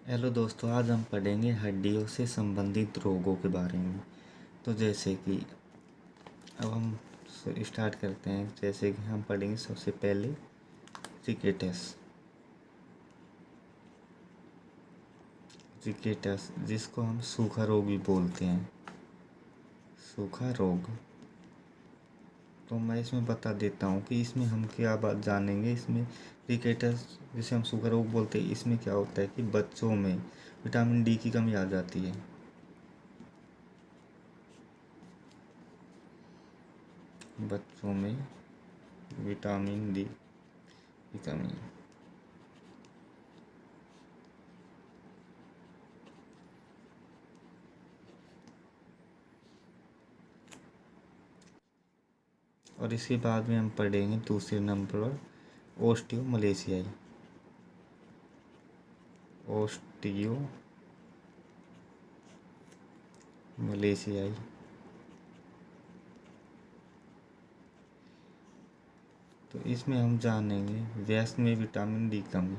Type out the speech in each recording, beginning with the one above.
Hello दोस्तों, आज हम पढ़ेंगे हड्डियों से संबंधित रोगों के बारे में। तो जैसे कि अब हम स्टार्ट करते हैं। जैसे कि हम पढ़ेंगे सबसे पहले रिकेटस। रिकेटस जिसको हम सूखा रोग भी बोलते हैं, सूखा रोग। तो मैं इसमें बता देता हूँ कि इसमें हम क्या बात जानेंगे। इसमें रिकेटस जिसे हम सूखा रोग बोलते हैं, इसमें क्या होता है कि बच्चों में विटामिन डी की कमी आ जाती है। बच्चों में विटामिन डी की कमी। और इसके बाद में हम पढ़ेंगे दूसरे नंबर पर ओस्टियोमलेशियाई। ओस्टियोमलेशियाई तो इसमें हम जानेंगे वयस्क में विटामिन डी कमी।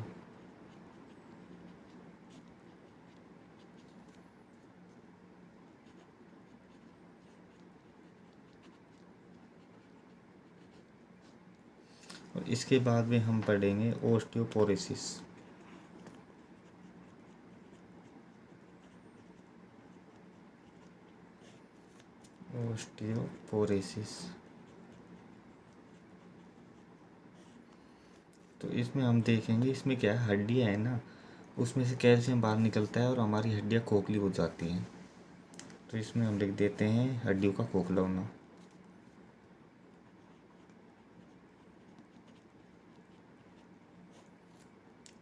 और इसके बाद में हम पढ़ेंगे ओस्टियोपोरोसिस। ओस्टियोपोरोसिस तो इसमें हम देखेंगे, इसमें क्या है, हड्डियाँ है ना, उसमें से कैल्शियम बाहर निकलता है और हमारी हड्डियाँ खोखली हो जाती हैं। तो इसमें हम लिख देते हैं हड्डियों का खोखला होना।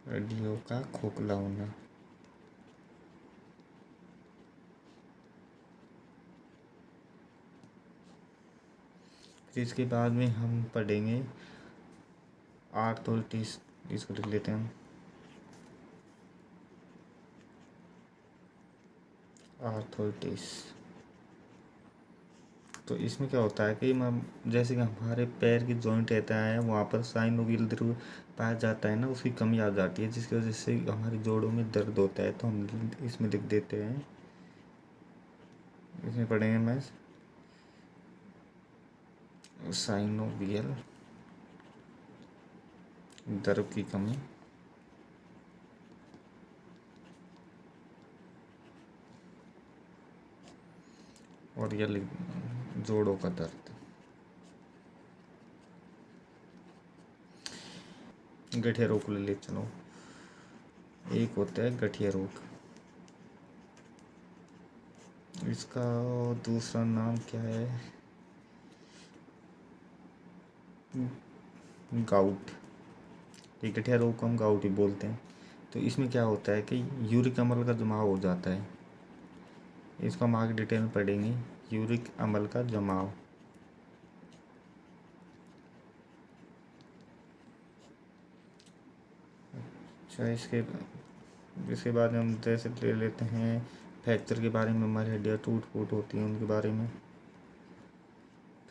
हड्डियों का खोखला होना। फिर इसके बाद में हम पढ़ेंगे आर्थराइटिस। इसको लिख लेते हैं आर्थराइटिस। तो इसमें क्या होता है कि जैसे कि हमारे पैर की जॉइंट रहता है, वहाँ पर साइनोवियल द्रव्य पाया जाता है ना, उसकी कमी आ जाती है, जिसकी वजह से हमारे जोड़ों में दर्द होता है। तो हम इसमें लिख देते हैं, इसमें पढ़ेंगे मैं साइनोवियल द्रव्य की कमी और यह जोड़ों का दर्द। गठिया रोग ले ले चलो। एक होता है गठिया रोग, इसका दूसरा नाम क्या है, गाउट। ठीक, गठिया रोग को हम गाउट ही बोलते हैं। तो इसमें क्या होता है कि यूरिक अम्ल का जमाव हो जाता है। इसको हम आगे डिटेल में पढ़ेंगे, यूरिक अम्ल का जमाव। अच्छा, इसके बाद हम जैसे ले लेते हैं फ्रैक्चर के बारे में। हमारी हड्डियाँ टूट फूट होती हैं, उनके बारे में।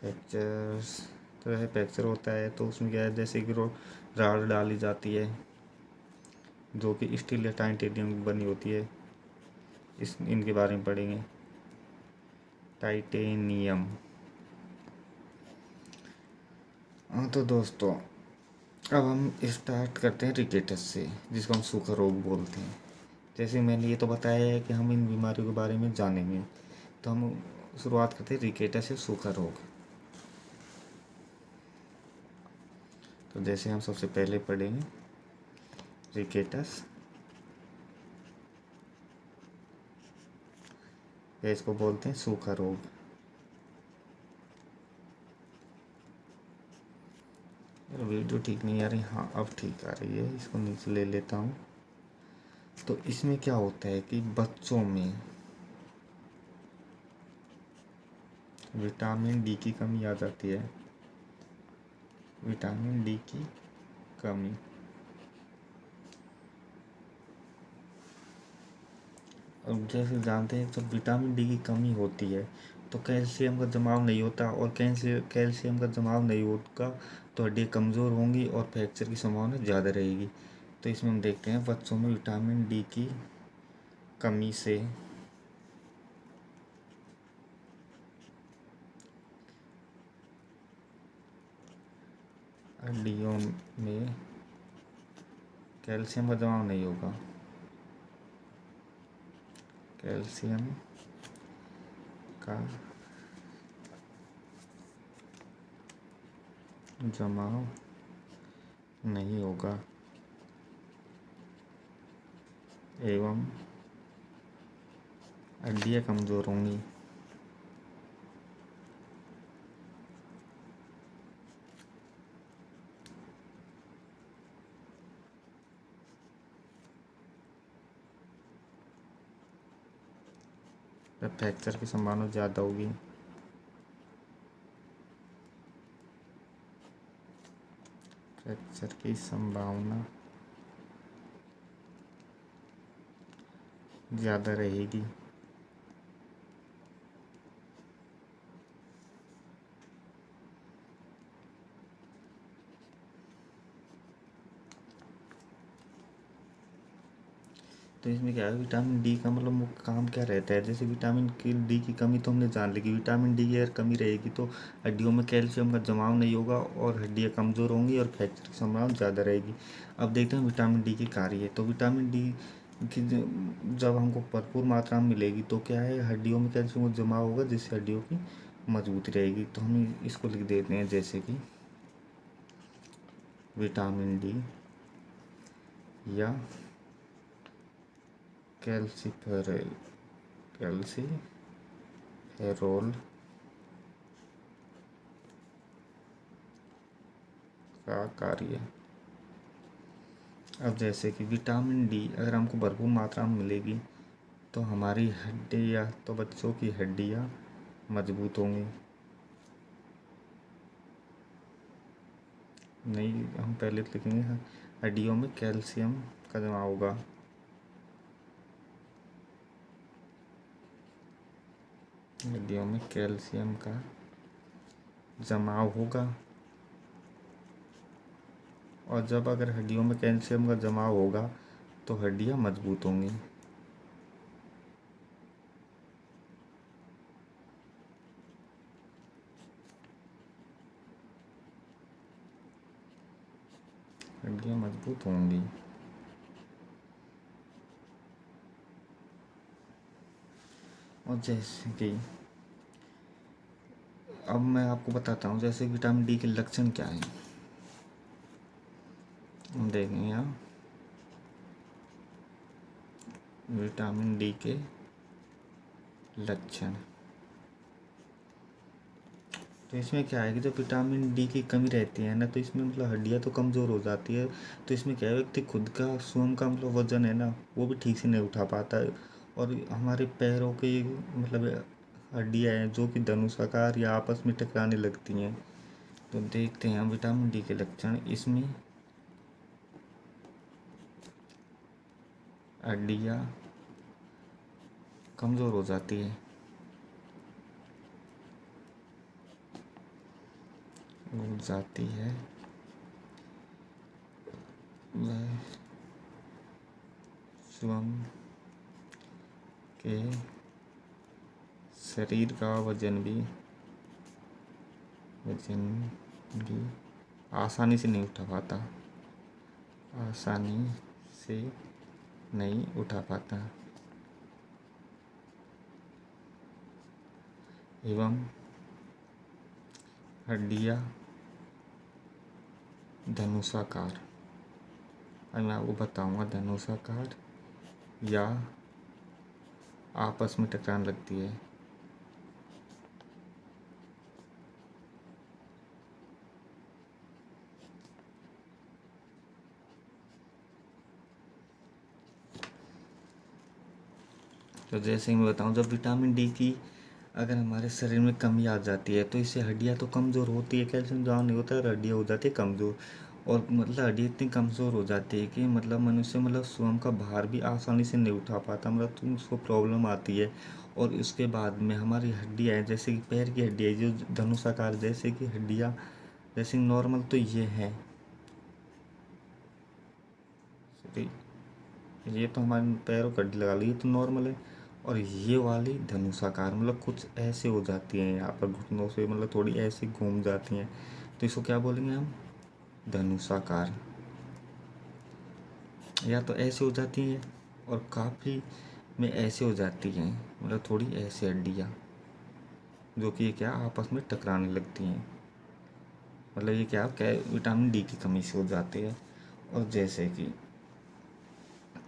फ्रैक्चर्स तो ऐसे फ्रैक्चर होता है तो उसमें क्या है, जैसे कि राड डाली जाती है जो कि स्टील या टाइटेनियम की बनी होती है। इनके बारे में पढ़ेंगे, टाइटेनियम। हाँ तो दोस्तों, अब हम स्टार्ट करते हैं रिकेटस से, जिसको हम सूखा रोग बोलते हैं। जैसे मैंने ये तो बताया है कि हम इन बीमारियों के बारे में जानेंगे, तो हम शुरुआत करते हैं रिकेटस से सूखा रोग। तो जैसे हम सबसे पहले पढ़ेंगे रिकेटस, या इसको बोलते हैं सूखा रोग। वीडियो ठीक नहीं आ रही, हाँ अब ठीक आ रही है। इसको नीचे ले लेता हूँ। तो इसमें क्या होता है कि बच्चों में विटामिन डी की कमी आ जाती है। विटामिन डी की कमी। अब जैसे जानते हैं, जब विटामिन डी की कमी होती है तो कैल्शियम का जमाव नहीं होता, और कैल्शियम का जमाव नहीं होगा तो हड्डियाँ कमज़ोर होंगी और फ्रैक्चर की संभावना ज़्यादा रहेगी। तो इसमें हम देखते हैं बच्चों में विटामिन डी की कमी से हड्डियों में कैल्शियम का जमाव नहीं होगा। कैल्शियम का जमाव नहीं होगा एवं हड्डियाँ कमज़ोर होंगी। फ्रैक्चर की संभावना ज़्यादा होगी। फ्रैक्चर की संभावना ज़्यादा रहेगी। तो इसमें क्या है, विटामिन डी का मतलब मुख्य काम क्या रहता है। जैसे विटामिन डी की कमी तो हमने जान ली कि विटामिन डी की अगर कमी रहेगी तो हड्डियों में कैल्शियम का जमाव नहीं होगा और हड्डियाँ कमज़ोर होंगी और फ्रैक्चर की संभावना ज़्यादा रहेगी। अब देखते हैं विटामिन डी के कार्य। तो विटामिन डी की जब हमको भरपूर मात्रा में मिलेगी तो क्या है, हड्डियों में कैल्शियम का जमाव होगा जिससे हड्डियों की मजबूती रहेगी। तो हम इसको लिख देते हैं जैसे कि विटामिन डी या कैल्सीफेरोल का कार्य। अब जैसे कि विटामिन डी अगर हमको भरपूर मात्रा में मिलेगी तो हमारी हड्डियाँ, तो बच्चों की हड्डियाँ मजबूत होंगी। नहीं, हम पहले लिखेंगे हड्डियों में कैल्शियम का जमाव होगा। हड्डियों में कैल्शियम का जमाव होगा और जब अगर हड्डियों में कैल्शियम का जमाव होगा तो हड्डियाँ मजबूत होंगी। हड्डियाँ मजबूत होंगी। और जैसे कि अब मैं आपको बताता हूँ जैसे विटामिन डी के लक्षण क्या हैं। हम देखेंगे यहाँ विटामिन डी के लक्षण। तो इसमें क्या है कि जब विटामिन डी की कमी रहती है ना तो इसमें मतलब हड्डियाँ तो कमज़ोर हो जाती है। तो इसमें क्या है, व्यक्ति खुद का स्वयं का मतलब वजन है ना वो भी ठीक से नहीं उठा पाता है और हमारे पैरों की मतलब हड्डियाँ हैं जो कि धनुषाकार या आपस में टकराने लगती हैं। तो देखते हैं हम विटामिन डी के लक्षण। इसमें हड्डियाँ कमज़ोर हो जाती है, वह स्वयं के शरीर का वजन भी आसानी से नहीं उठा पाता एवं हड्डियाँ धनुषाकार, मैं आपको बताऊंगा, धनुषाकार या आपस में टकराने लगती है। तो जैसे मैं बताऊं, जब विटामिन डी की अगर हमारे शरीर में कमी आ जाती है तो इससे हड्डियाँ तो कमज़ोर होती है, कैल्शियम जमा नहीं होता है और हड्डियाँ हो जाती है कमज़ोर। और मतलब हड्डी इतनी कमज़ोर हो जाती है कि मतलब मनुष्य मतलब स्वयं का भार भी आसानी से नहीं उठा पाता, मतलब तो उसको प्रॉब्लम आती है। और उसके बाद में हमारी हड्डियाँ हैं जैसे कि पैर की हड्डियाँ जो धनुषाकार जैसे कि हड्डियाँ जैसे नॉर्मल तो ये है, सॉरी, ये तो हमारे पैरों की हड्डी लगा ली, ये तो नॉर्मल है। और ये वाली धनुषाकार, मतलब कुछ ऐसे हो जाती हैं यहाँ पर घुटनों से, मतलब थोड़ी ऐसे घूम जाती हैं, तो इसको क्या बोलेंगे हम? धनुषाकार। या तो ऐसे हो जाती हैं और काफ़ी में ऐसे हो जाती हैं, मतलब थोड़ी ऐसे हड्डियाँ, जो कि ये क्या आपस में टकराने लगती हैं। मतलब ये क्या विटामिन डी की कमी से हो जाती है। और जैसे कि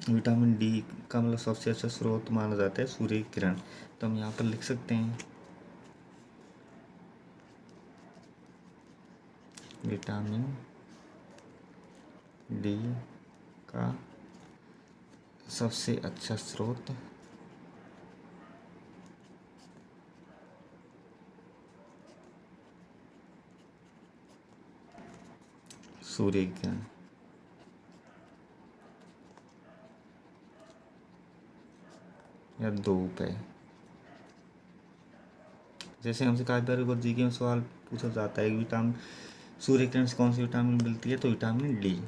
विटामिन डी का मतलब सबसे अच्छा स्रोत माना जाता है सूर्य की किरण, तो हम यहाँ पर लिख सकते हैं विटामिन डी का सबसे अच्छा स्रोत सूर्य की किरण। या धूप है। जैसे हमसे काफी बार जी के में सवाल पूछा जाता है कि विटामिन सूर्य किरण से कौन सी विटामिन मिलती है, तो विटामिन डी।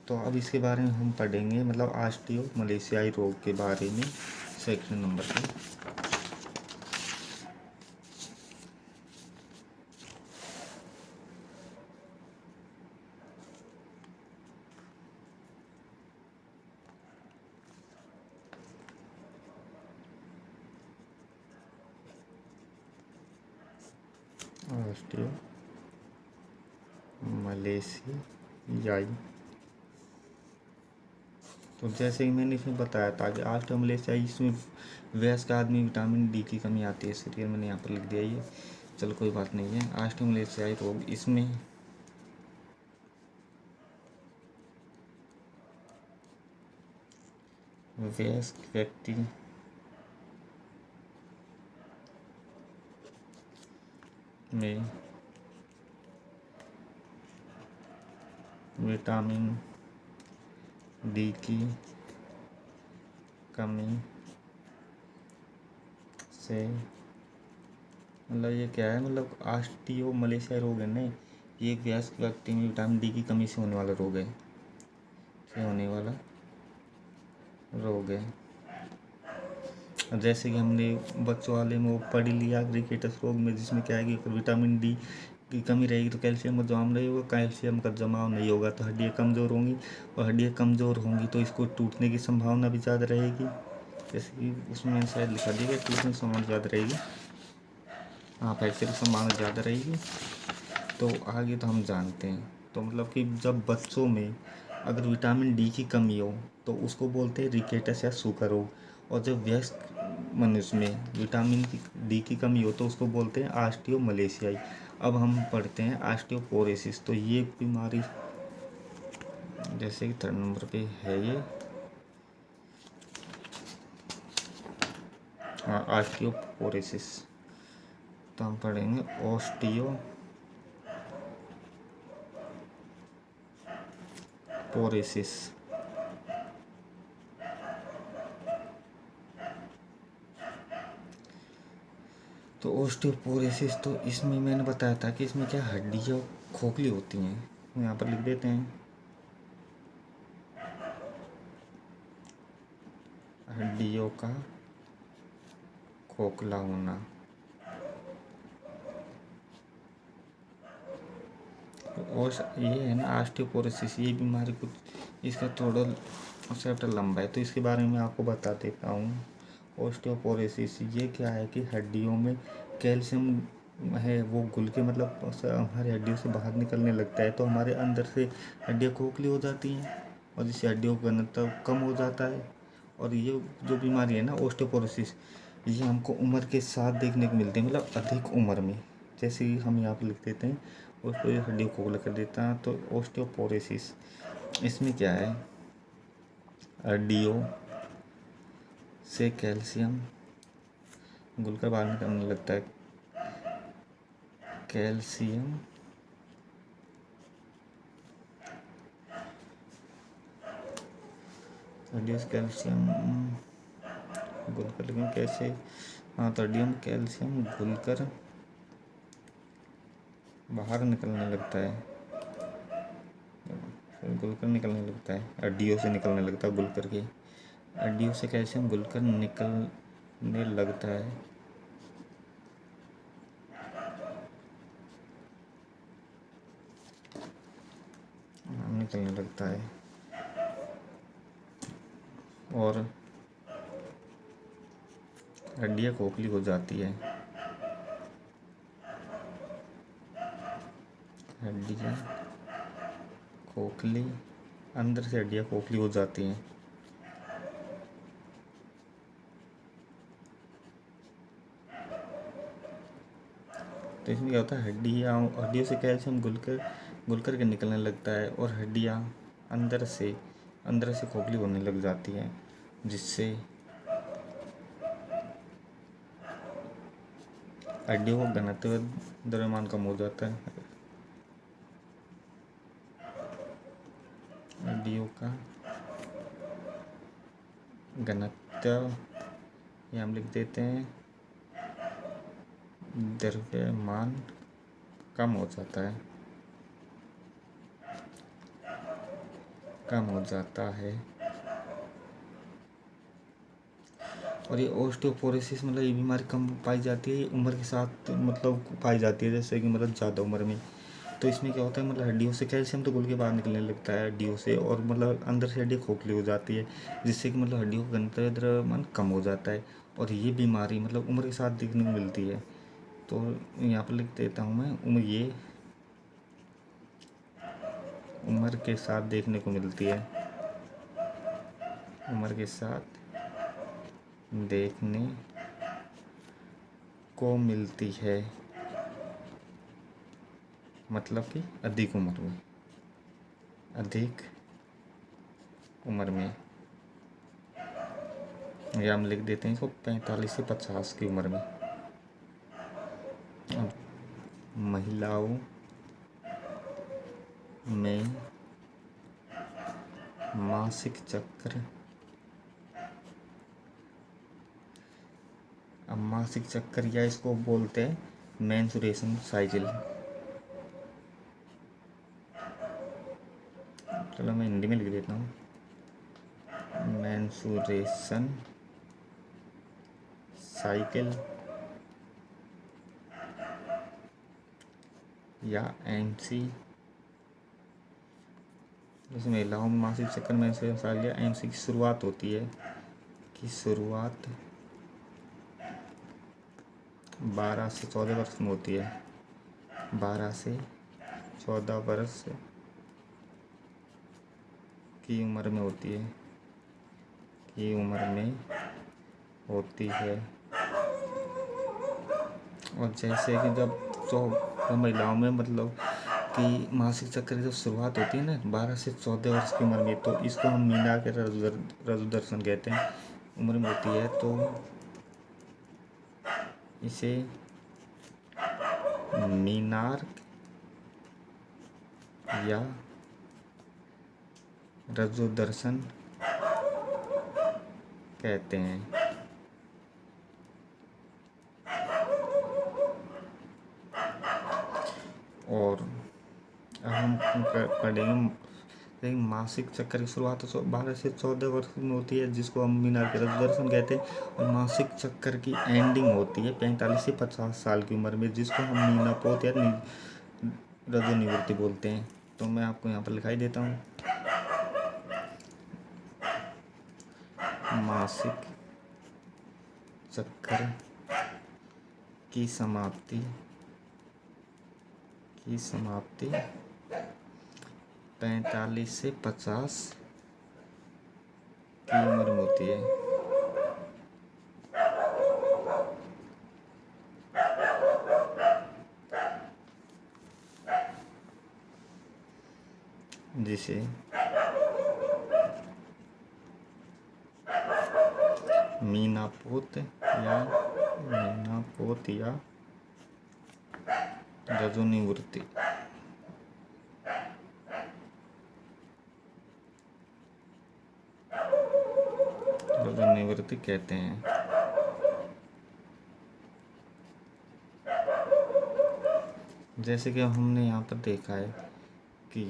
तो अब इसके बारे में हम पढ़ेंगे, मतलब ऑस्टियो मलेशियाई रोग के बारे में सेक्शन नंबर पे। ऑस्टियो मलेशियाई, तो जैसे कि मैंने इसमें बताया था कि ऑस्टियो मलेशियाई, इसमें वयस्क आदमी विटामिन डी की कमी आती है शरीर, मैंने यहाँ पर लिख दिया ये, चलो कोई बात नहीं है। ऑस्टियो मलेशियाई रोग, इसमें वयस्क व्यक्ति में विटामिन डी की कमी से, मतलब ये क्या है, मतलब ऑस्टियो मलेशियाई रोग है ना, ये एक वयस्क व्यक्ति में विटामिन डी की कमी से होने वाला रोग है, से होने वाला रोग है। जैसे कि हमने बच्चों वाले में वो पढ़ लिया क्रिकेटस रोग में, जिसमें क्या है कि अगर विटामिन डी की कमी रहेगी तो कैल्शियम का जमाव नहीं होगा, कैल्शियम का जमाव नहीं होगा तो हड्डियाँ कमज़ोर होंगी, और हड्डियाँ कमज़ोर होंगी तो इसको टूटने की संभावना भी ज़्यादा रहेगी। जैसे कि उसमें मैंने शायद लिखा दिया कि टूटने की संभावना ज़्यादा रहेगी, हाँ फ्रैक्चर की संभावना ज़्यादा रहेगी। तो आगे तो हम जानते हैं, तो मतलब कि जब बच्चों में अगर विटामिन डी की कमी हो तो उसको बोलते हैं रिकेटस या सूखा रोग, और जब वयस्क मनुष्य में विटामिन की डी की कमी हो तो उसको बोलते हैं ऑस्टियो मलेशियाई। अब हम पढ़ते हैं ऑस्टियोपोरोसिस, तो ये बीमारी जैसे कि 3rd नंबर पे है ये, हाँ ऑस्टियोपोरोसिस। तो हम पढ़ेंगे ऑस्टियोपोरोसिस। तो ऑस्टियोपोरोसिस, तो इसमें मैंने बताया था कि इसमें क्या हड्डियाँ खोखली होती हैं, यहाँ पर लिख देते हैं हड्डियों का खोखला होना। और ये है ना ऑस्टियोपोरोसिस, ये बीमारी कुछ इसका थोड़ा चैप्टर लंबा है, तो इसके बारे में आपको बता देता हूँ। ऑस्टियोपोरोसिस ये क्या है कि हड्डियों में कैल्शियम है वो घुल के, मतलब हमारी हड्डियों से बाहर निकलने लगता है, तो हमारे अंदर से हड्डियाँ खोखली हो जाती हैं, और जिससे हड्डियों का घनत्व कम हो जाता है। और ये जो बीमारी है ना ऑस्टियोपोरोसिस, ये हमको उम्र के साथ देखने को मिलती है, मतलब अधिक उम्र में। जैसे कि हम यहाँ पर लिख देते हैं उसको हड्डियों को खोखला कर देता है, तो ऑस्टियोपोरोसिस इसमें क्या है, हड्डियों से कैल्शियम घुलकर बाहर निकलने लगता है, कैल्शियम हड्डियों से कैल्शियम घुलकर, लेकिन कैसे, हाँ तो हड्डियों में कैल्शियम घुलकर बाहर निकलने लगता है। फिर घुलकर निकलने लगता है, हड्डियों से निकलने लगता है घुलकर के। हड्डियों से कैल्शियम घुलकर निकलने लगता है। निकलने लगता है और हड्डियाँ खोखली हो जाती है। हड्डियाँ खोखली, अंदर से हड्डियाँ खोखली हो जाती हैं। तो इसमें क्या होता है, हड्डियों से कैल्शियम घुल कर के निकलने लगता है और हड्डियाँ अंदर से खोखली होने लग जाती हैं, जिससे हड्डियों का घनत्व द्रव्यमान कम हो जाता है। हड्डियों का घनत्व, ये हम लिख देते हैं, द्रव्यमान कम हो जाता है, कम हो जाता है। और ये ओस्टियोपोरोसिस मतलब ये बीमारी कम पाई जाती है, उम्र के साथ मतलब पाई जाती है, जैसे कि मतलब ज़्यादा उम्र में। तो इसमें क्या होता है, मतलब हड्डियों से कैल्शियम तो घुल के बाहर निकलने लगता है हड्डियों से, और मतलब अंदर से हड्डी खोखली हो जाती है, जिससे कि मतलब हड्डियों का घनत्व द्रव्यमान कम हो जाता है। और ये बीमारी मतलब उम्र के साथ देखने को मिलती है। तो यहाँ पर लिख देता हूँ मैं, उम्र के साथ देखने को मिलती है, उम्र के साथ देखने को मिलती है, मतलब कि अधिक उम्र में या हम लिख देते हैं इसको 45 से 50 की उम्र में। अब महिलाओं में मासिक चक्र, अब मासिक चक्कर या इसको बोलते हैं मेंस्ट्रुएशन साइकिल। चलो मैं हिंदी में लिख देता हूँ, मेंस्ट्रुएशन साइकिल या एमसी। जैसे महिलाओं में मासिक चक्कर मेंस्ट्रुएशन साइकिल या एमसी की शुरुआत होती है, कि शुरुआत 12 से 14 वर्ष में होती है, 12 से 14 वर्ष की उम्र में होती है, और जैसे कि जब महिलाओं में मतलब कि मासिक चक्र की जब शुरुआत होती है ना 12 से 14 वर्ष की उम्र में, तो इसको हम मीना के रजु दर्शन कहते हैं, उम्र में होती है। तो इसे मीनार या रजु दर्शन कहते हैं। और अब हम पढ़ेंगे मासिक चक्कर की शुरुआत 12 से 14 वर्ष में होती है, जिसको हम मीनार के रजु दर्शन कहते हैं, और मासिक चक्कर की एंडिंग होती है 45 से 50 साल की उम्र में, जिसको हम मीनापोत या रजु निवृत्ति बोलते हैं। तो मैं आपको यहाँ पर लिखाई देता हूँ, मासिक चक्कर की समाप्ति 45 से 50 की उम्र में होती है। जिसे मीनापोत या रजु निवृत्ति कहते हैं। जैसे कि हमने यहाँ पर देखा है कि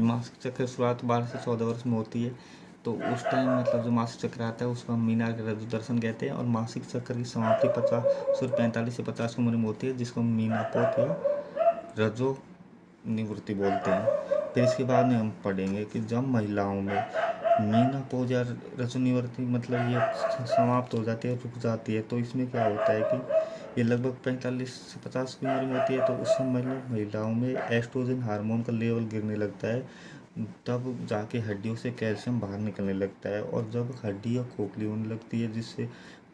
मासिक चक्र की शुरुआत 12 से 14 वर्ष में होती है। तो उस टाइम मतलब जो मासिक चक्र आता है उसको हम मीनार का रजु दर्शन कहते हैं। और मासिक चक्र की समाप्ति 45 से 50 की उम्र में होती है, जिसको हम मीनापोत या रजो निवृत्ति बोलते हैं। फिर इसके बाद में हम पढ़ेंगे कि जब महिलाओं में मीनापोज या रजो निवृत्ति मतलब ये समाप्त हो जाती है, रुक जाती है, तो इसमें क्या होता है कि ये लगभग 45 से 50 की उम्र में होती है। तो उस समय महिलाओं में एस्ट्रोजन हार्मोन का लेवल गिरने लगता है, तब जाके हड्डियों से कैल्शियम बाहर निकलने लगता है, और जब हड्डियाँ खोखली होने लगती है, जिससे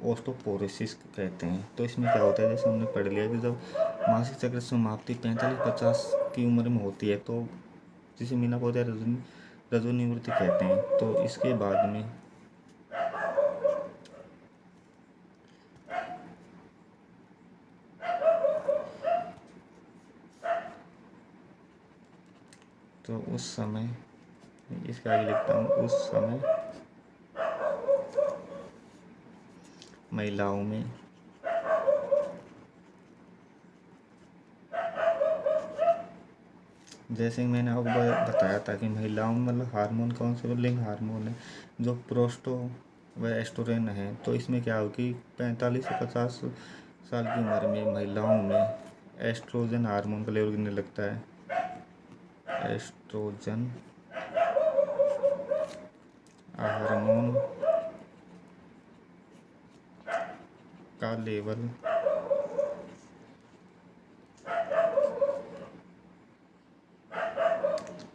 ऑस्टोपोरोसिस कहते हैं। तो इसमें क्या होता है, जैसे हमने पढ़ लिया कि जब मासिक चक्र समाप्ति 45-50 की उम्र में होती है, तो जिसे मीनापोज या रजो निवृत्ति कहते हैं। तो इसके बाद में तो उस समय इसके आगे लिखता हूँ, उस समय महिलाओं में जैसे मैंने आपको बताया था कि महिलाओं में मतलब हार्मोन कौन से लिंग हार्मोन है जो प्रोस्टो व एस्ट्रोजन है। तो इसमें क्या हो कि 45 से 50 साल की उम्र में महिलाओं में एस्ट्रोजन हार्मोन का लेवल गिरने लगता है। एस्ट्रोजन हार्मोन का लेवल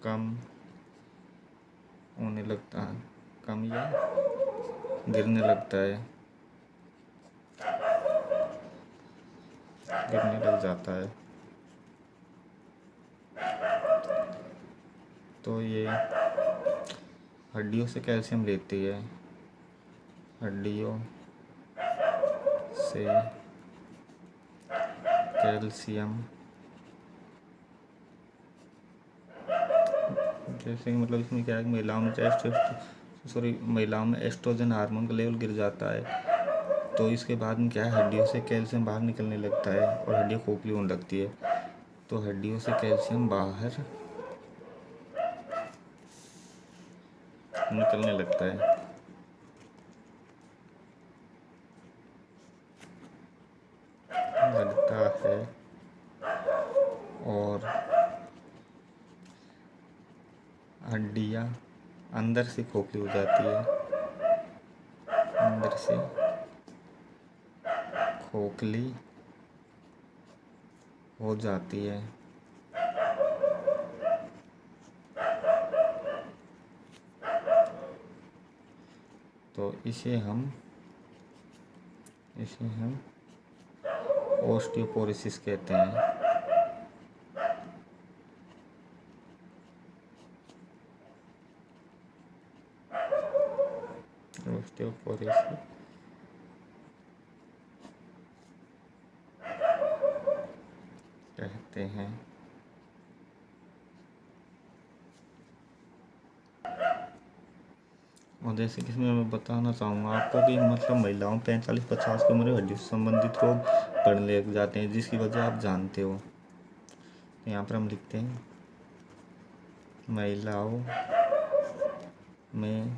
कम होने लगता है, कम या गिरने लगता है, गिरने लग जाता है। तो ये हड्डियों से कैल्शियम लेती है, हड्डियों से कैल्शियम, जैसे कि मतलब इसमें क्या है कि महिलाओं में एस्ट्रोजन हार्मोन का लेवल गिर जाता है। तो इसके बाद में क्या है, हड्डियों से कैल्शियम बाहर निकलने लगता है और हड्डियाँ खोखली होने लगती है। तो हड्डियों से कैल्शियम बाहर निकलने लगता है। लगता है और हड्डियाँ अंदर से खोखली हो जाती है, अंदर से खोखली हो जाती है। तो इसे हम ऑस्टियोपोरोसिस कहते हैं। ऑस्टियोपोरोसिस कहते हैं। और जैसे कि इसमें मैं बताना चाहूँगा आपको कि मतलब महिलाओं 45-50 की उम्र में हड्डी से संबंधित रोग बढ़ने लग जाते हैं, जिसकी वजह आप जानते हो। तो यहाँ पर हम लिखते हैं महिलाओं में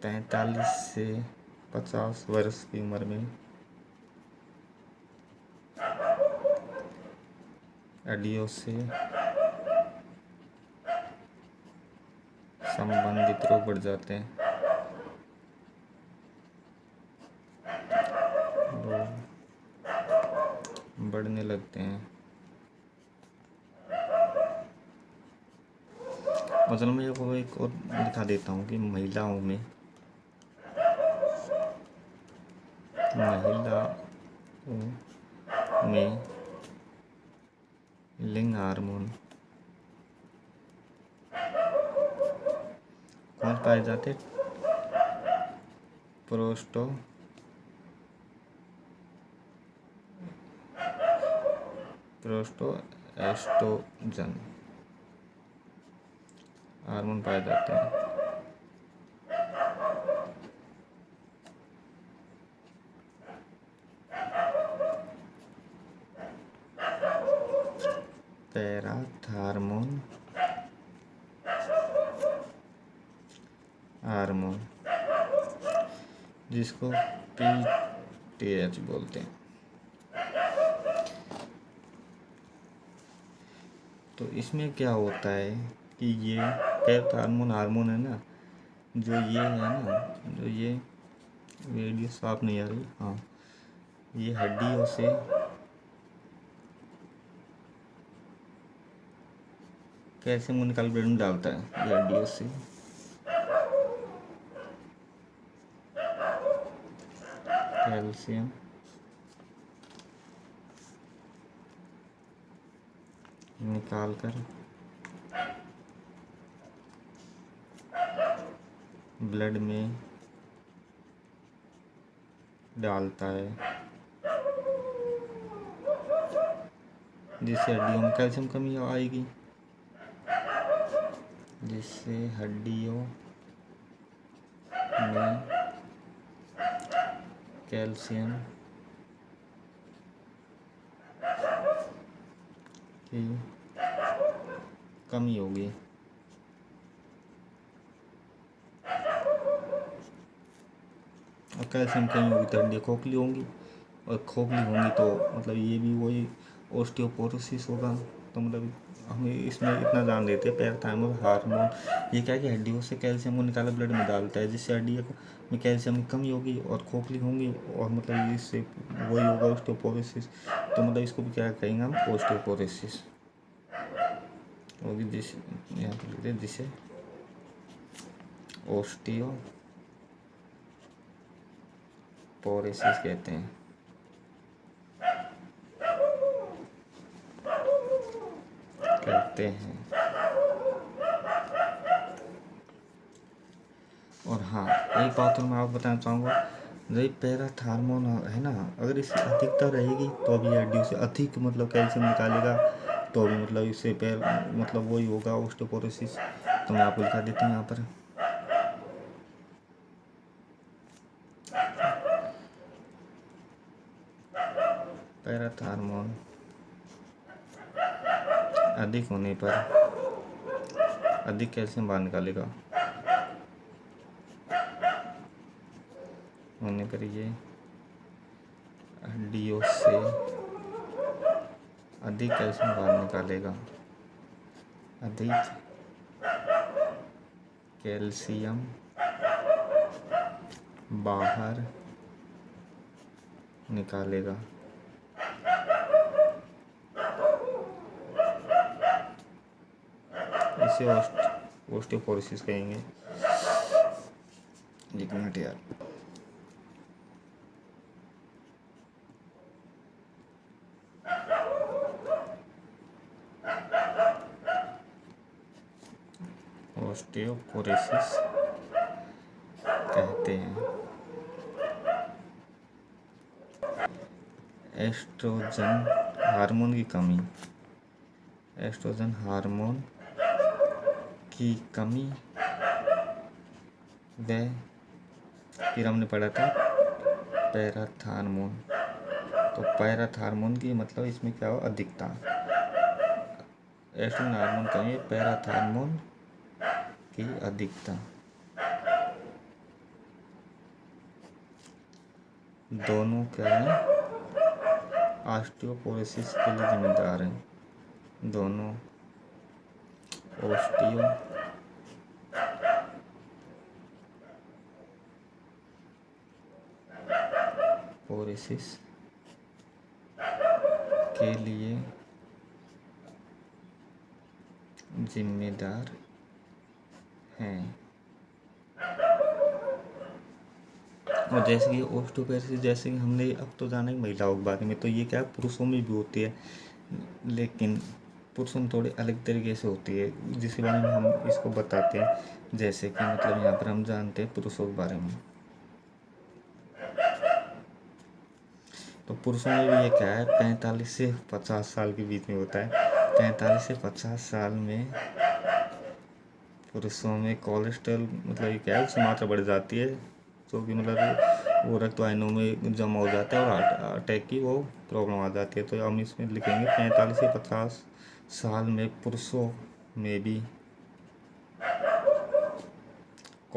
45 से 50 वर्ष की उम्र में हड्डियों से संबंधित रोग बढ़ जाते हैं, रोग बढ़ने लगते हैं। और चलो मैं आपको एक और दिखा देता हूँ कि महिलाओं में लिंग हार्मोन कौन पाए जाते, एस्ट्रोजन हार्मोन पाए जाते हैं। पैराथार्मोन हार्मोन, जिसको PTH बोलते हैं। तो इसमें क्या होता है कि ये हार्मोन हार्मोन है ना, जो ये है ना, जो ये वीडियो साफ नहीं आ रही, हाँ, ये हड्डियों से कैल्शियम को निकाल ब्लड में डालता है, ये हड्डियों से कैल्शियम निकाल कर ब्लड में डालता है, जिससे हड्डियों में कैल्शियम कमी आएगी, जिससे हड्डियों में कैल्शियम की कमी होगी। और कैल्शियम कमी होगी तो हड्डियाँ खोखली होंगी, और खोखली होंगी तो मतलब ये भी वही ऑस्टियोपोरोसिस होगा। तो मतलब हमें इसमें इतना जान देते हैं पैराथायरॉयड हार्मोन ये क्या है कि हड्डियों से कैल्शियम को निकाला ब्लड में डालता है, जिससे हड्डियों में कैल्शियम की कमी होगी और खोखली होंगी, और मतलब इससे वही होगा ऑस्टियोपोरोसिस। तो मतलब इसको भी क्या कहेंगे हम, ऑस्टियोपोरोसिस होगी, जिस यहाँ पर लिखते हैं, जिसे ऑस्टियोपोरोसिस कहते हैं। और हाँ, एक बात और मैं आपको बताना चाहूँगा, जो पैराथायरॉयड है ना, अगर इसकी अधिकता रहेगी तो अभी हड्डियों से अधिक मतलब कैल्शियम निकालेगा, तो अभी मतलब इससे पैर मतलब वही होगा ऑस्टियोपोरोसिस। तो मैं आपको दिखा देता हूँ यहाँ पर, पैराथायरॉयड अधिक होने पर अधिक कैल्शियम बाहर निकालेगा, होने पर ये हड्डियों से अधिक कैल्शियम बाहर निकालेगा, अधिक कैल्शियम बाहर निकालेगा। इसे ऑस्टियोपोरोसिस कहेंगे। एक मिनट यार, ऑस्टियोपोरोसिस कहते हैं। एस्ट्रोजन हार्मोन की कमी, एस्ट्रोजन हार्मोन की कमी व फिर हमने पढ़ा था पैराथायरॉयड। तो पैराथायरॉयड की मतलब इसमें क्या हो, अधिकता, एस्ट्रोजन हार्मोन कमी, पैराथायरॉयड की अधिकता, दोनों क्या है, ऑस्टियोपोरोसिस के लिए जिम्मेदार हैं। दोनों ऑस्टियोपोरोसिस के लिए जिम्मेदार हैं। और जैसे कि ऑस्टियोपोरोसिस, जैसे कि हमने अब तो जाना है महिलाओं के बारे में, तो ये क्या है पुरुषों में भी होती है, लेकिन पुरुषों में थोड़ी अलग तरीके से होती है, जिसके बारे में हम इसको बताते हैं। जैसे कि मतलब यहाँ पर हम जानते हैं पुरुषों के बारे में, तो पुरुषों में भी ये क्या है 45 से 50 साल के बीच में होता है। 45 से 50 साल में पुरुषों में कोलेस्ट्रॉल मतलब ये क्या है उसकी मात्रा बढ़ जाती है, जो कि मतलब वो रक्त वाहिनियों में जमा हो जाता है और हार्ट अटैक की वो प्रॉब्लम आ जाती है। तो हम इसमें लिखेंगे 45 से 50 साल में पुरुषों में भी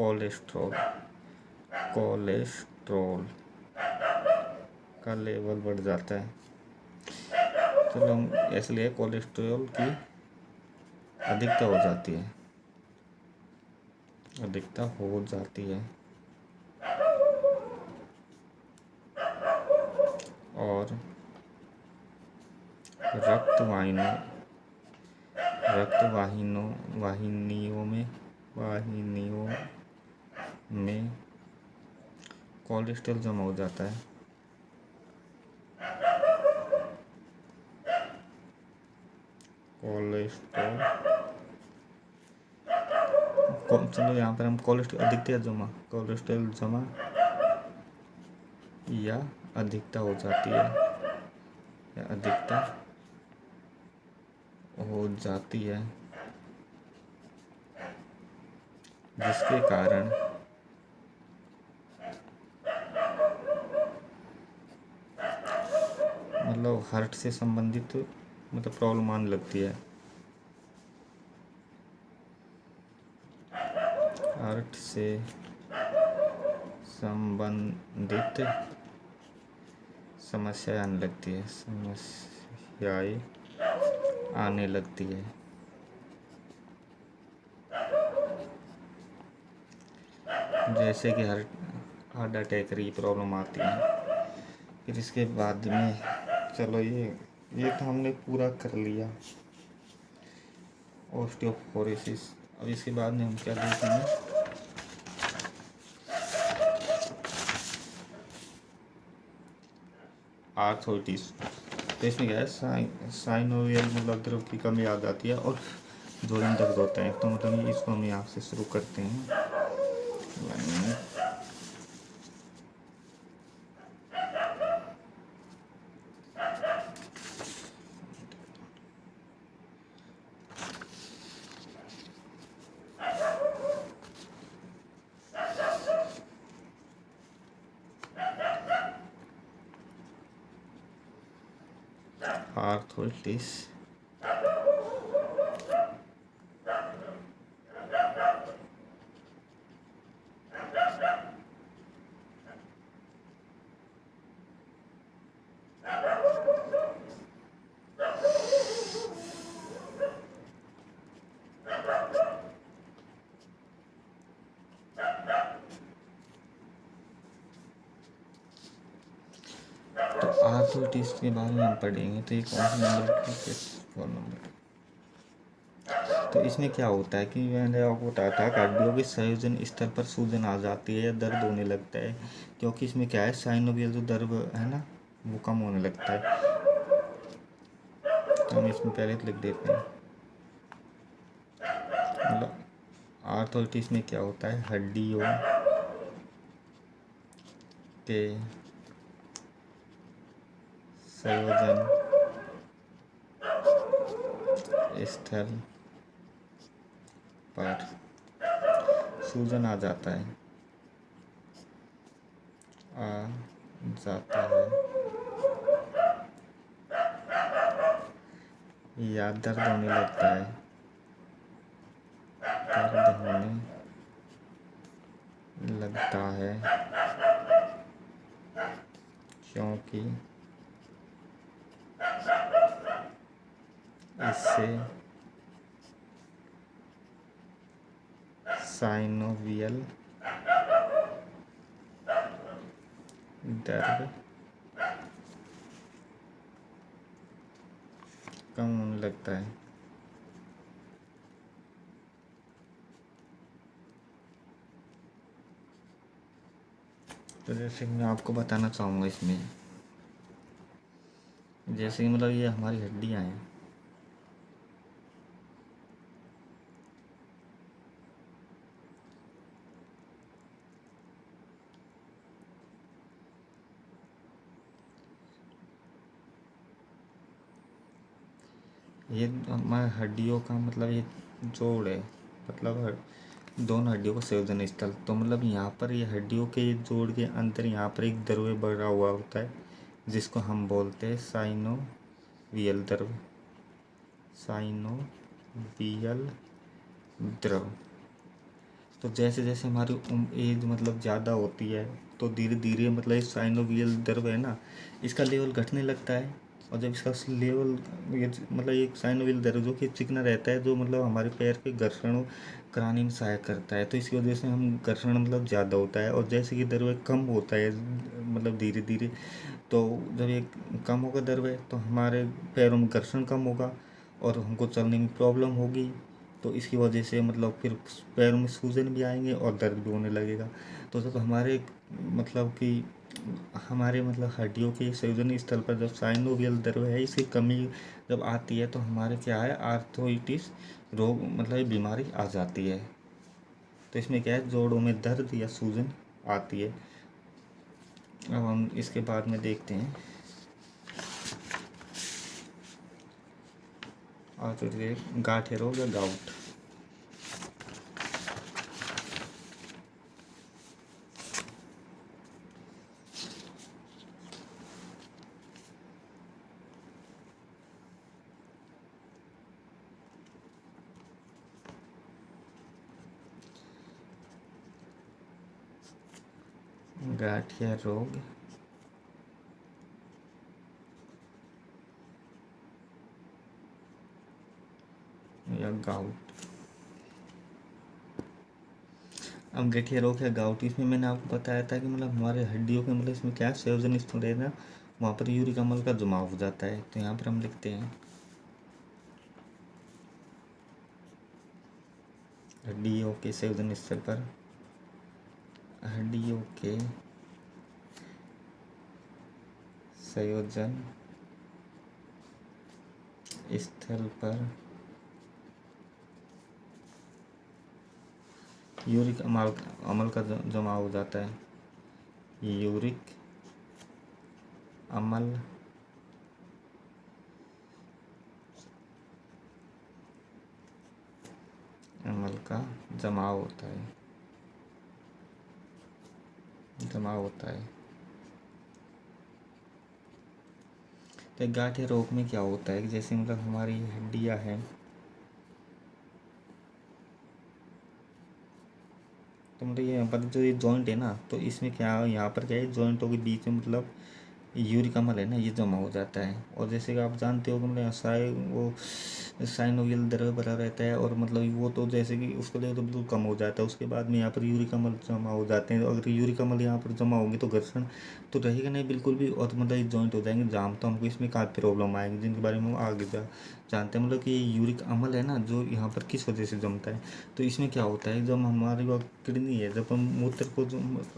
कोलेस्ट्रॉल, कोलेस्ट्रॉल का लेवल बढ़ जाता है। चलो हम इसलिए कोलेस्ट्रॉल की अधिकता हो जाती है, अधिकता हो जाती है। और रक्तवाहिनियों में कोलेस्ट्रॉल जमा हो जाता है। कोलेस्ट्रॉल, चलो यहाँ पर हम कोलेस्ट्रॉल जमा या अधिकता हो जाती है, या अधिकता हो जाती है, जिसके कारण मतलब हार्ट से संबंधित मतलब प्रॉब्लम आने लगती है। हार्ट से संबंधित समस्याएं आने लगती है। जैसे कि हार्ट अटैक की प्रॉब्लम आती है। फिर इसके बाद में चलो ये तो हमने पूरा कर लिया, ऑस्टियोपोरोसिस। अब इसके बाद में हम क्या देखेंगे, आर्थराइटिस। तो इसमें क्या है, साइनोवियल मतलब द्रव की कमी आ जाती है और जोड़ों में दर्द होता है। तो मतलब इसको हम यहाँ से शुरू करते हैं। आर्थराइटिस आर्थराइटिस के बारे में हम पढ़ेंगे। तो ये कौन सा नंबर, 4 नंबर। तो इसमें क्या होता है कि मैंने आपको बताया था, हड्डियों के संयोजन स्थल पर सूजन आ जाती है या दर्द होने लगता है, क्योंकि इसमें क्या है, साइनोवियल जो दर्द है ना वो कम होने लगता है। तो हम इसमें पहले लिख देते हैं, मतलब आर्थराइटिस में क्या होता है, हड्डियों के संयोजन स्थल पर सूजन आ जाता है या दर्द होने लगता है, क्योंकि इससे साइनोवियल दर्द कम होने लगता है। तो जैसे कि मैं आपको बताना चाहूँगा इसमें, जैसे कि मतलब ये हमारी हड्डियाँ हैं, ये हमारे हड्डियों का मतलब ये जोड़ है, मतलब दोनों हड्डियों का संयोजन स्थल। तो मतलब यहाँ पर ये हड्डियों के जोड़ के अंदर यहाँ पर एक द्रव्य भरा हुआ होता है, जिसको हम बोलते हैं साइनोवियल द्रव। साइनोवियल द्रव तो जैसे जैसे हमारी एज मतलब ज़्यादा होती है तो धीरे धीरे मतलब इस साइनोवियल द्रव है ना, इसका लेवल घटने लगता है। और जब इसका लेवल ये मतलब एक साइनोवियल द्रव जो कि चिकना रहता है, जो मतलब हमारे पैर के घर्षण कराने में सहायक करता है, तो इसकी वजह से हम घर्षण मतलब ज़्यादा होता है। और जैसे कि द्रव्य कम होता है मतलब धीरे धीरे, तो जब ये कम होगा द्रव्य तो हमारे पैरों में घर्षण कम होगा और हमको चलने में प्रॉब्लम होगी। तो इसकी वजह से मतलब फिर पैरों में सूजन भी आएंगे और दर्द भी होने लगेगा। तो जब हमारे मतलब कि हमारे मतलब हड्डियों के संयोजन स्थल पर जब साइनोवियल द्रव्य है इसकी कमी जब आती है तो हमारे क्या है आर्थराइटिस रोग मतलब ये बीमारी आ जाती है। तो इसमें क्या है जोड़ों में दर्द या सूजन आती है। अब हम इसके बाद में देखते हैं और तो गांठे रोग या गाउट। गांठिया रोग या गाउट। अब गठिया रोग या गाउट, इसमें मैंने आपको बताया था कि मतलब हमारे हड्डियों के मतलब इसमें क्या संयोजन स्थल है ना, वहाँ पर यूरिक अम्ल का जमाव हो जाता है। तो यहाँ पर हम लिखते हैं हड्डियों के संयोजन स्थल पर, हड्डियों के संयोजन स्थल पर यूरिक अम्ल का जमाव हो जाता है। यूरिक अम्ल अम्ल का जमाव होता है, जमाव होता है। तो गांठिया रोग में क्या होता है कि जैसे मतलब हमारी हड्डियां हैं, तो मतलब ये यहाँ पर जो ये जॉइंट है ना, तो इसमें क्या यहाँ पर क्या है जॉइंटों के बीच में मतलब यूरिक अम्ल है ना ये जमा हो जाता है। और जैसे कि आप जानते हो कि मतलब वो साइनोवियल द्रव्य भरा रहता है और मतलब वो तो जैसे कि उसका लेवल तो बिल्कुल कम हो जाता है, उसके बाद में यहाँ पर यूरिक अम्ल जमा हो जाते हैं। अगर यूरिक अम्ल यहाँ पर जमा होंगे तो घर्षण तो रहेगा नहीं बिल्कुल भी, और मतलब ये जॉइंट हो जाएंगे जाम। तो हमको इसमें काफ़ी प्रॉब्लम आएगी जिनके बारे में हम आगे जानते हैं। मतलब कि यूरिक अम्ल है ना जो यहाँ पर किस वजह से जमता है, तो इसमें क्या होता है जब हमारी वो किडनी है, जब हम मूत्र को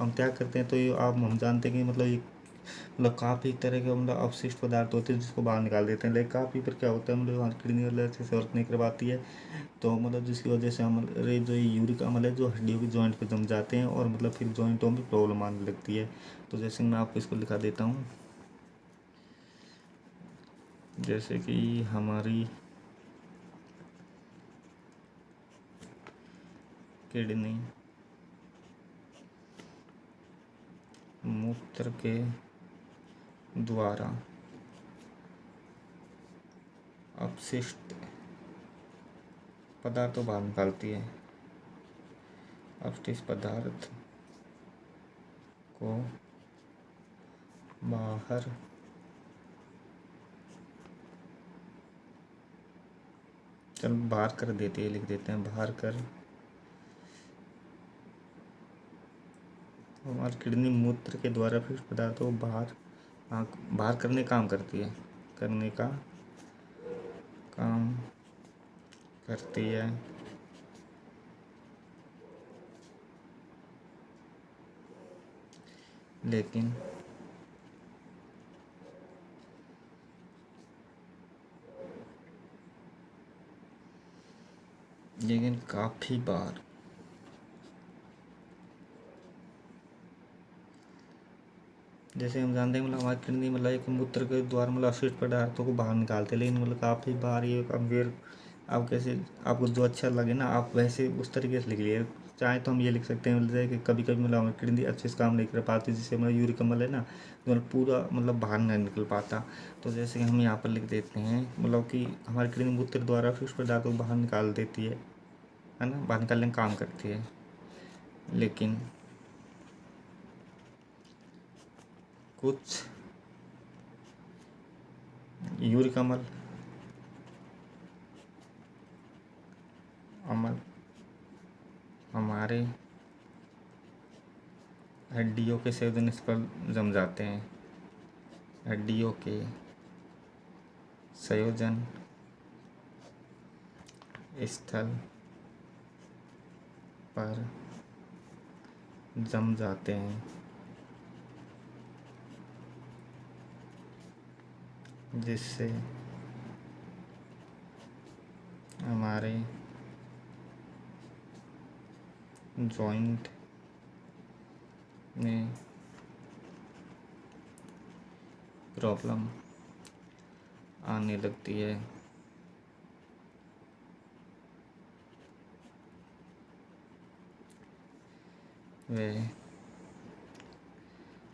हम त्याग करते हैं तो ये आप हम जानते हैं कि मतलब ये मतलब काफ़ी तरह के मतलब अवशिष्ट पदार्थ होते हैं जिसको बाहर निकाल देते हैं। लेकिन काफ़ी पर क्या होता है मतलब हमारी किडनी वाले अच्छे से वर्क नहीं कर पाती है, तो मतलब जिसकी वजह से हमारे जो यूरिक अम्ल है जो हड्डियों की जॉइंट पे जम जाते हैं और मतलब फिर जॉइंटों में प्रॉब्लम आने लगती है। तो जैसे मैं आपको इसको लिखा देता हूँ, जैसे कि हमारी किडनी मूत्र के द्वारा अपशिष्ट पदार्थों बाहर निकालती है, अपशिष्ट पदार्थ को बाहर चल बाहर कर देती है, लिख देते हैं बाहर कर। हमारी किडनी मूत्र के द्वारा अपशिष्ट पदार्थों को बाहर करने काम करती है, करने का काम करती है। लेकिन काफ़ी बार जैसे हम जानते हैं मतलब हमारी किडनी मतलब एक मूत्र के द्वारा मतलब अपशिष्ट पदार्थों को बाहर निकालते हैं, लेकिन मतलब काफ़ी बार ये अवेयर आप कैसे आपको जो अच्छा लगे ना आप वैसे उस तरीके से लिख लिए। चाहे तो हम ये लिख सकते हैं मतलब कि कभी कभी मतलब हमारी किडनी अच्छे से काम नहीं कर पाती, जिससे मतलब यूरिक अम्ल है ना जो मतलब पूरा मतलब बाहर नहीं निकल पाता। तो जैसे कि हम यहाँ पर लिख देते हैं मतलब कि हमारी किडनी मूत्र द्वारा अपशिष्ट पदार्थों को बाहर निकाल देती है ना, बाहर निकालने का काम करती है। लेकिन कुछ यूरिक अम्ल हमारे हड्डियों के संयोजन स्थल जम जाते हैं। हड्डियों के संयोजन स्थल पर जम जाते हैं, जिससे हमारे जॉइंट में प्रॉब्लम आने लगती है। वह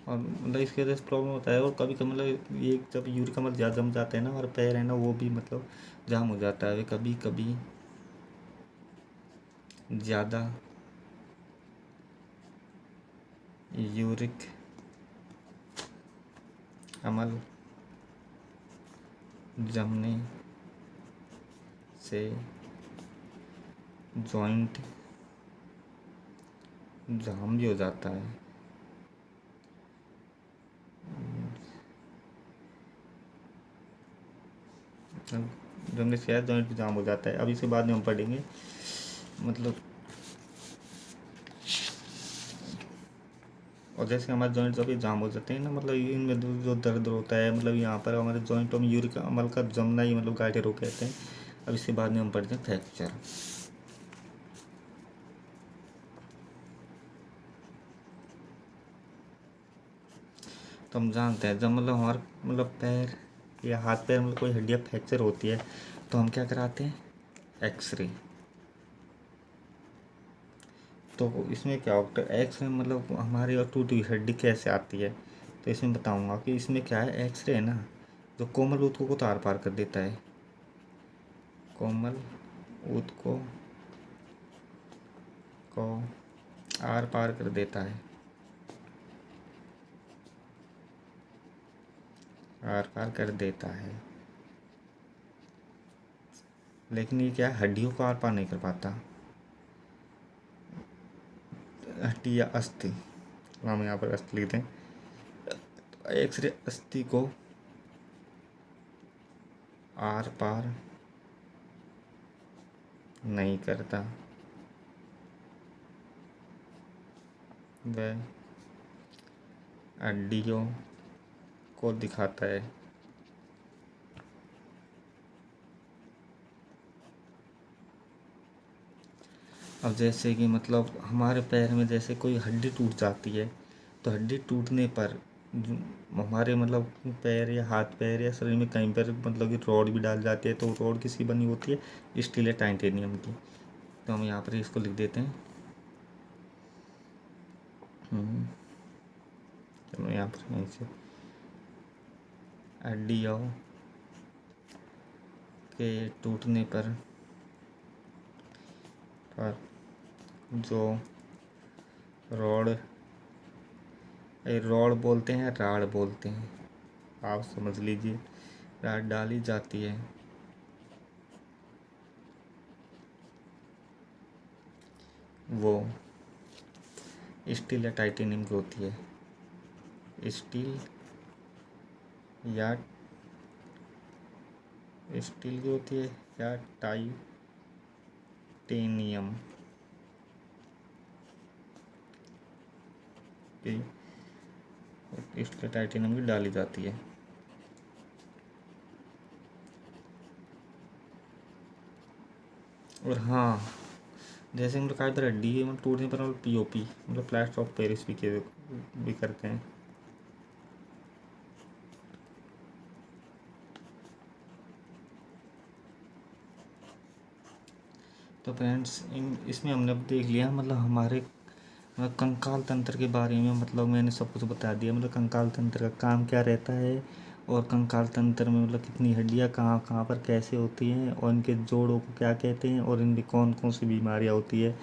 और मतलब इसकी वजह से प्रॉब्लम होता है। और कभी कभी मतलब ये जब यूरिक अम्ल ज़्यादा जम जाते हैं ना, हमारे पैर है ना, वो भी मतलब जाम हो जाता है। कभी कभी ज़्यादा यूरिक अम्ल जमने से जॉइंट जाम भी हो जाता है। जमने से जॉइंट जाम हो जाता है। अब इसके बाद में हम पढ़ेंगे मतलब, और जैसे हमारे जॉइंट जब जाम हो जाते हैं ना, मतलब इनमें जो दर्द होता है, मतलब यहाँ पर हमारे जॉइंटों में यूरिक अम्ल का जमना ही मतलब गाढ़े रोग कहते हैं। अब इसके बाद में हम पढ़ते हैं फ्रैक्चर। तो हम जानते हैं जब मतलब हमारे मतलब पैर या हाथ पैर मतलब कोई हड्डियाँ फ्रैक्चर होती है तो हम क्या कराते हैं, एक्सरे। तो इसमें क्या होता है, एक्सरे मतलब हमारी और टूटी हुई हड्डी कैसे आती है, तो इसमें बताऊंगा कि इसमें क्या है, एक्सरे है ना, जो कोमल ऊतकों को तार पार कर देता है। कोमल ऊतकों को आर पार कर देता है, आर पार कर देता है। लेकिन ये क्या है, हड्डियों को आर पार नहीं कर पाता। हड्डी या अस्थि, हम यहाँ पर अस्थि लिखते हैं। एक्सरे अस्थि को आर पार नहीं करता, वह हड्डियों को दिखाता है। अब जैसे कि मतलब हमारे पैर में जैसे कोई हड्डी टूट जाती है, तो हड्डी टूटने पर हमारे मतलब पैर या हाथ पैर या शरीर में कहीं पर मतलब कि रॉड भी डाल जाती है। तो रॉड किसकी बनी होती है, स्टील या टाइटेनियम की। तो हम यहाँ पर इसको लिख देते हैं। चलो यहाँ पर यहीं से हड्डियों के टूटने पर जो रॉड बोलते हैं, राड बोलते हैं, आप समझ लीजिए, राड डाली जाती है, वो स्टील या टाइटेनियम की होती है। स्टील या स्टील की होती है या टाइटेनियम की, स्टील टाइटेनियम की डाली जाती है। और हाँ, जैसे मतलब कई बार हड्डी मतलब टूटने पर मतलब पीओपी मतलब प्लास्टर ऑफ पेरिस भी करते हैं। तो फ्रेंड्स इसमें हमने अब देख लिया मतलब हमारे मतलब कंकाल तंत्र के बारे में, मतलब मैंने सब कुछ बता दिया। मतलब कंकाल तंत्र का काम क्या रहता है, और कंकाल तंत्र में मतलब कितनी हड्डियाँ कहाँ कहाँ पर कैसे होती हैं, और इनके जोड़ों को क्या कहते हैं, और इनमें कौन कौन सी बीमारियाँ होती है।